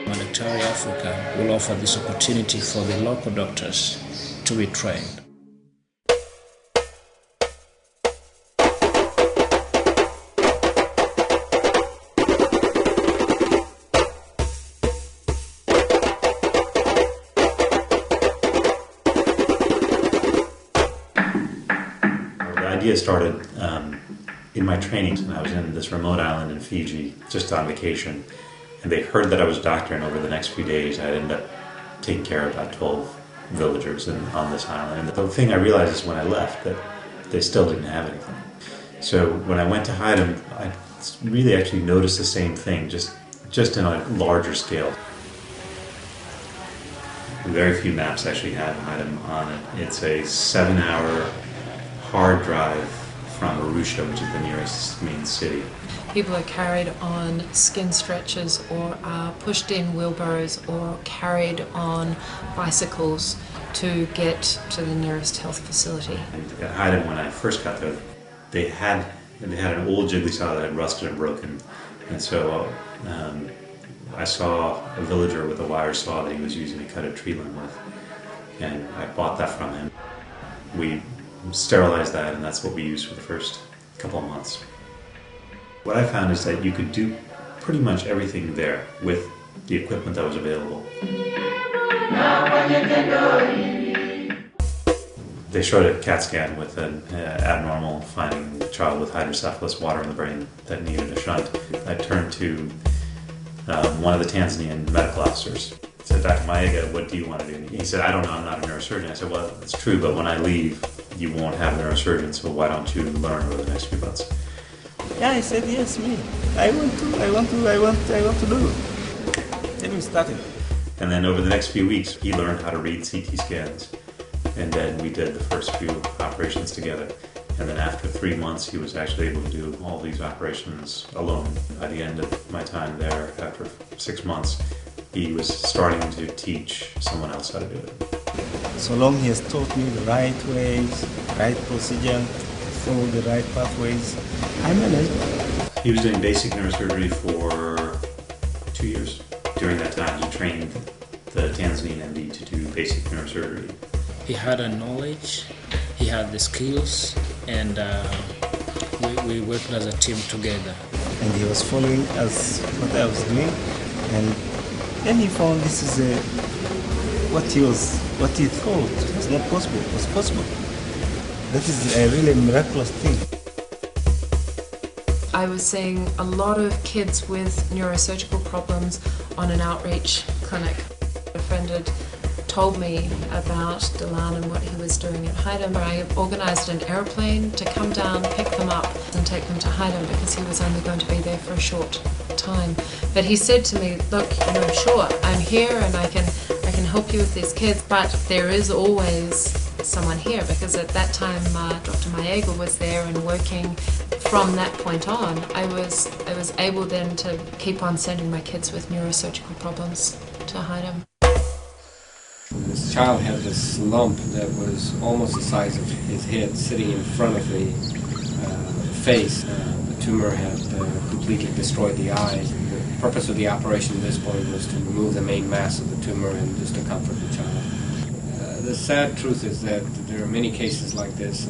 Madaktari Africa will offer this opportunity for the local doctors to be trained. The idea started in my training. I was in this remote island in Fiji, just on vacation, and they heard that I was a doctor, and over the next few days I'd end up taking care of about 12 villagers on this island. And the thing I realized is when I left that they still didn't have anything. So when I went to hide them, I really actually noticed the same thing, just in a larger scale. Very few maps actually have Haidam on it. It's a 7-hour hard drive from Arusha, which is the nearest main city. People are carried on skin stretchers or are pushed in wheelbarrows or carried on bicycles to get to the nearest health facility. At Haidam, when I first got there, they had an old jiggly saw that had rusted and broken, and so I saw a villager with a wire saw that he was using to cut a tree limb with, and I bought that from him. We sterilized that, and that's what we used for the first couple of months. What I found is that you could do pretty much everything there with the equipment that was available. They showed a CAT scan with an abnormal finding a child with hydrocephalus, water in the brain, that needed a shunt. I turned to one of the Tanzanian medical officers. I said, "Dr. Maega, what do you want to do?" He said, "I don't know, I'm not a neurosurgeon." I said, "Well, that's true, but when I leave, you won't have a neurosurgeon, so why don't you learn over the next few months?" Yeah, I said, "Yes, me. I want to do." Then we started. And then over the next few weeks, he learned how to read CT scans, and then we did the first few operations together. And then after 3 months, he was actually able to do all these operations alone. By the end of my time there, after 6 months, he was starting to teach someone else how to do it. So long he has taught me the right ways, right procedure, follow the right pathways, I managed. He was doing basic neurosurgery for 2 years. During that time, he trained the Tanzanian MD to do basic neurosurgery. He had a knowledge, he had the skills, and we worked as a team together. And he was following us what I was doing, and then he found this is what he thought was not possible was possible. That is a really miraculous thing. I was seeing a lot of kids with neurosurgical problems on an outreach clinic. A friend had told me about Dylan and what he was doing at Haidam. I organised an aeroplane to come down, pick them up and take them to Haidam because he was only going to be there for a short time. But he said to me, "Look, sure, I'm here and I can help you with these kids, but there is always someone here," because at that time Dr. Maega was there and working. From that point on, I was able then to keep on sending my kids with neurosurgical problems to Haidam. This child had this lump that was almost the size of his head sitting in front of the face. The tumor had completely destroyed the eye. The purpose of the operation at this point was to remove the main mass of the tumor and just to comfort the child. The sad truth is that there are many cases like this.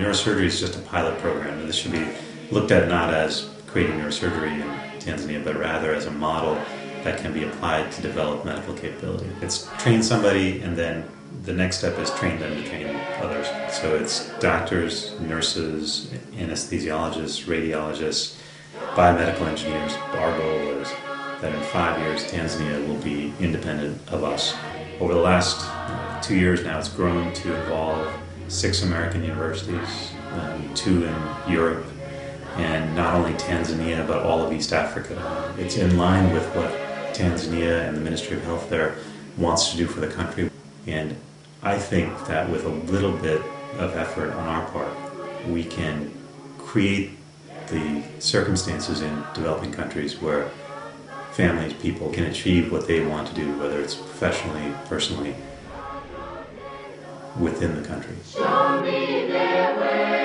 Neurosurgery is just a pilot program, and this should be looked at not as creating neurosurgery in Tanzania, but rather as a model that can be applied to develop medical capability. It's train somebody, and then the next step is train them to train others. So it's doctors, nurses, anesthesiologists, radiologists, biomedical engineers. Our goal is that in 5 years, Tanzania will be independent of us. Over the last 2 years now, it's grown to involve 6 American universities, 2 in Europe, and not only Tanzania, but all of East Africa. It's in line with what Tanzania and the Ministry of Health there wants to do for the country. And I think that with a little bit of effort on our part, we can create the circumstances in developing countries where families, people can achieve what they want to do, whether it's professionally, personally, within the country. Show me their way.